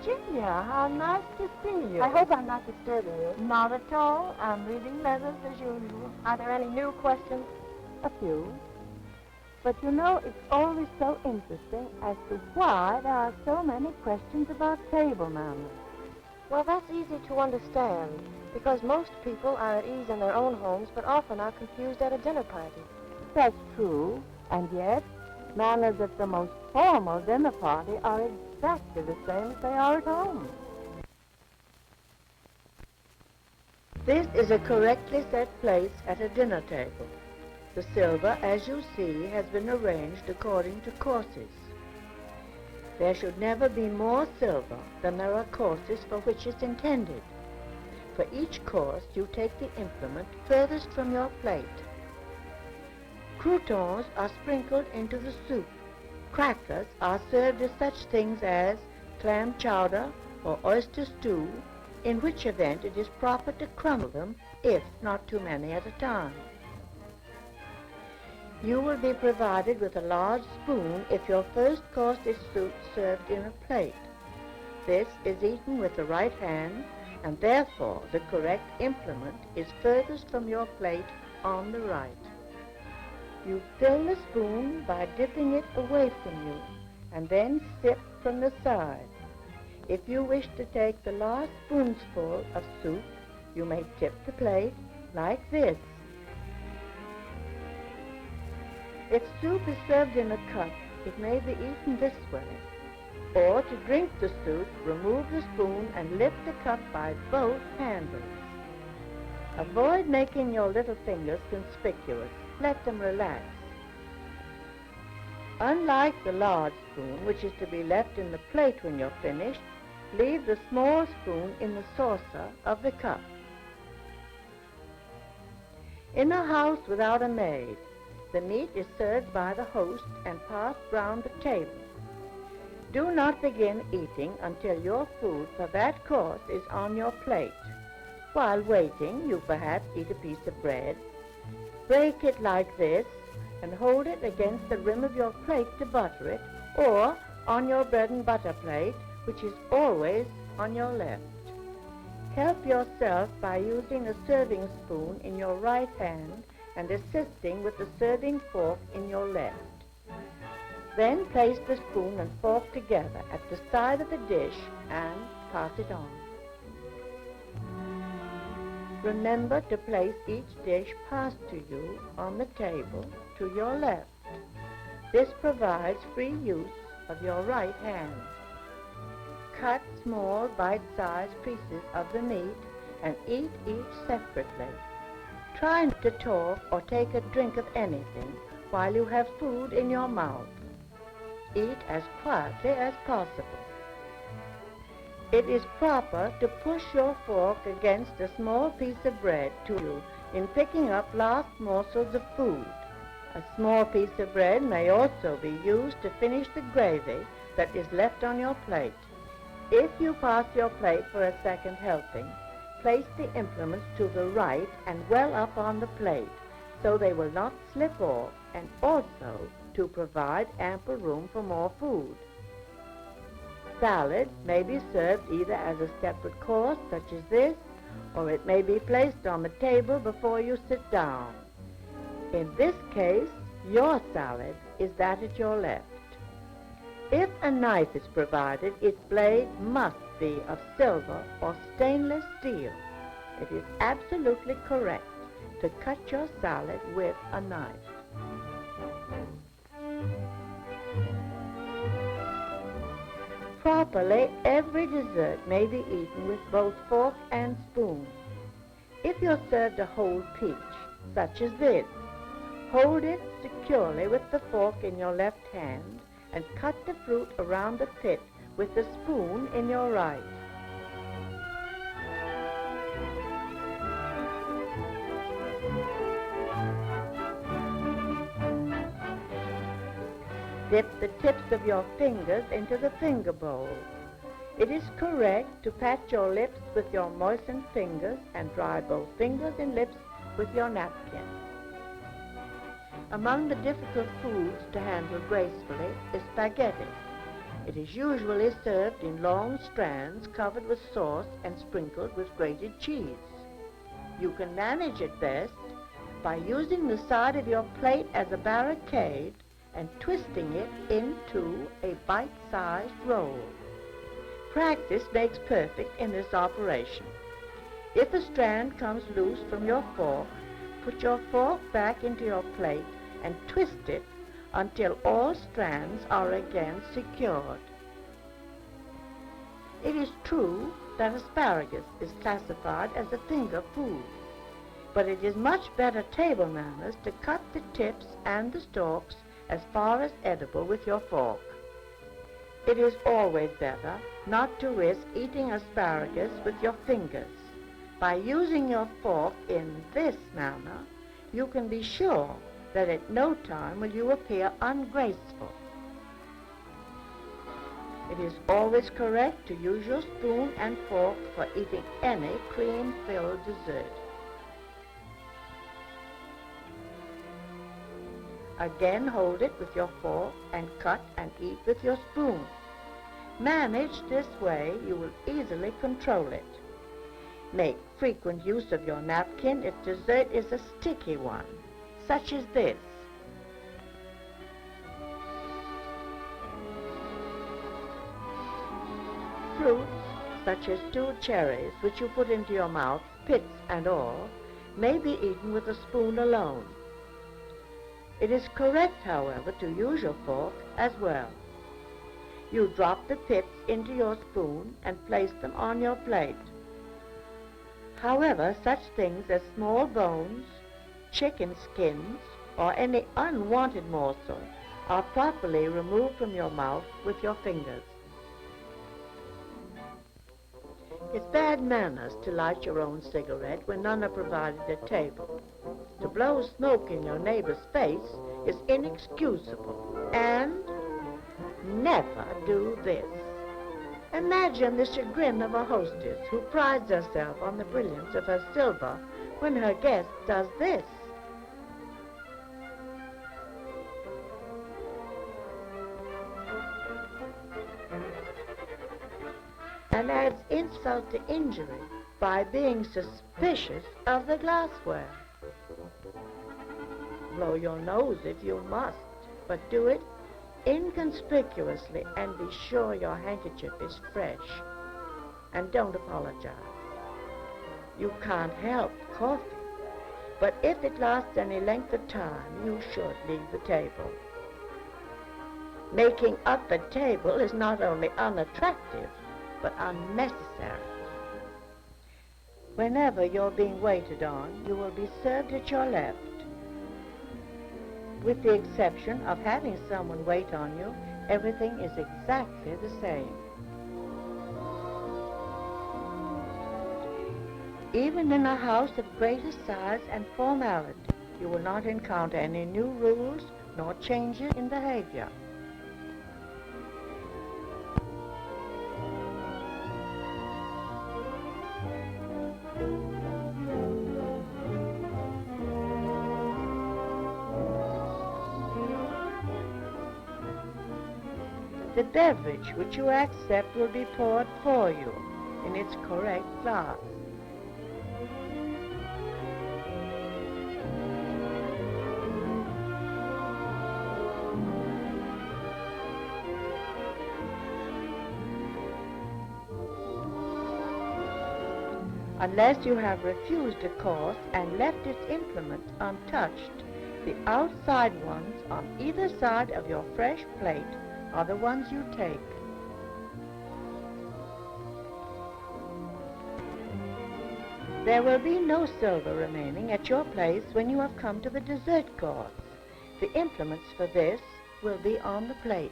Virginia, how nice to see you. I hope I'm not disturbing you. Not at all. I'm reading letters as usual. Are there any new questions? A few. But you know, it's always so interesting as to why there are so many questions about table manners. Well, that's easy to understand, because most people are at ease in their own homes, but often are confused at a dinner party. That's true, and yet manners at the most formal dinner party are exactly the same as they are at home. This is a correctly set place at a dinner table. The silver, as you see, has been arranged according to courses. There should never be more silver than there are courses for which it's intended. For each course, you take the implement furthest from your plate. Croutons are sprinkled into the soup. Crackers are served as such things as clam chowder or oyster stew, in which event it is proper to crumble them, if not too many at a time. You will be provided with a large spoon if your first course is served in a plate. This is eaten with the right hand, and therefore the correct implement is furthest from your plate on the right. You fill the spoon by dipping it away from you, and then sip from the side. If you wish to take the last spoonful of soup, you may tip the plate like this. If soup is served in a cup, it may be eaten this way. Or to drink the soup, remove the spoon and lift the cup by both handles. Avoid making your little fingers conspicuous. Let them relax. Unlike the large spoon, which is to be left in the plate when you're finished, leave the small spoon in the saucer of the cup. In a house without a maid, the meat is served by the host and passed round the table. Do not begin eating until your food for that course is on your plate. While waiting, you perhaps eat a piece of bread. Break it like this and hold it against the rim of your plate to butter it, or on your bread and butter plate, which is always on your left. Help yourself by using a serving spoon in your right hand and assisting with the serving fork in your left. Then place the spoon and fork together at the side of the dish and pass it on. Remember to place each dish passed to you on the table to your left. This provides free use of your right hand. Cut small bite-sized pieces of the meat and eat each separately. Try not to talk or take a drink of anything while you have food in your mouth. Eat as quietly as possible. It is proper to push your fork against a small piece of bread to you in picking up last morsels of food. A small piece of bread may also be used to finish the gravy that is left on your plate. If you pass your plate for a second helping, place the implements to the right and well up on the plate so they will not slip off, and also to provide ample room for more food. Salad may be served either as a separate course, such as this, or it may be placed on the table before you sit down. In this case, your salad is that at your left. If a knife is provided, its blade must be of silver or stainless steel. It is absolutely correct to cut your salad with a knife. Properly, every dessert may be eaten with both fork and spoon. If you're served a whole peach, such as this, hold it securely with the fork in your left hand and cut the fruit around the pit with the spoon in your right. Dip the tips of your fingers into the finger bowl. It is correct to pat your lips with your moistened fingers and dry both fingers and lips with your napkin. Among the difficult foods to handle gracefully is spaghetti. It is usually served in long strands covered with sauce and sprinkled with grated cheese. You can manage it best by using the side of your plate as a barricade and twisting it into a bite-sized roll. Practice makes perfect in this operation. If a strand comes loose from your fork, put your fork back into your plate and twist it until all strands are again secured. It is true that asparagus is classified as a finger food, but it is much better table manners to cut the tips and the stalks as far as edible with your fork. It is always better not to risk eating asparagus with your fingers. By using your fork in this manner, you can be sure that at no time will you appear ungraceful. It is always correct to use your spoon and fork for eating any cream-filled dessert. Again, hold it with your fork and cut and eat with your spoon. Managed this way, you will easily control it. Make frequent use of your napkin if dessert is a sticky one, such as this. Fruits, such as stewed cherries, which you put into your mouth, pits and all, may be eaten with a spoon alone. It is correct, however, to use your fork as well. You drop the pips into your spoon and place them on your plate. However, such things as small bones, chicken skins, or any unwanted morsel are properly removed from your mouth with your fingers. It's bad manners to light your own cigarette when none are provided at table. To blow smoke in your neighbor's face is inexcusable, and never do this. Imagine the chagrin of a hostess who prides herself on the brilliance of her silver when her guest does this. And adds insult to injury by being suspicious of the glassware. Blow your nose if you must, but do it inconspicuously and be sure your handkerchief is fresh. And don't apologize. You can't help coughing, but if it lasts any length of time, you should leave the table. Making up a table is not only unattractive, but unnecessary. Whenever you're being waited on, you will be served at your left. With the exception of having someone wait on you, everything is exactly the same. Even in a house of greater size and formality, you will not encounter any new rules nor changes in behavior. The beverage which you accept will be poured for you in its correct glass. Unless you have refused a course and left its implement untouched, the outside ones on either side of your fresh plate are the ones you take. There will be no silver remaining at your place when you have come to the dessert course. The implements for this will be on the plate.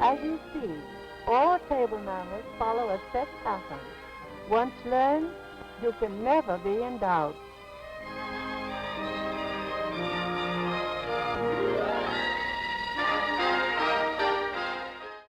As you see, all table manners follow a set pattern. Once learned, you can never be in doubt.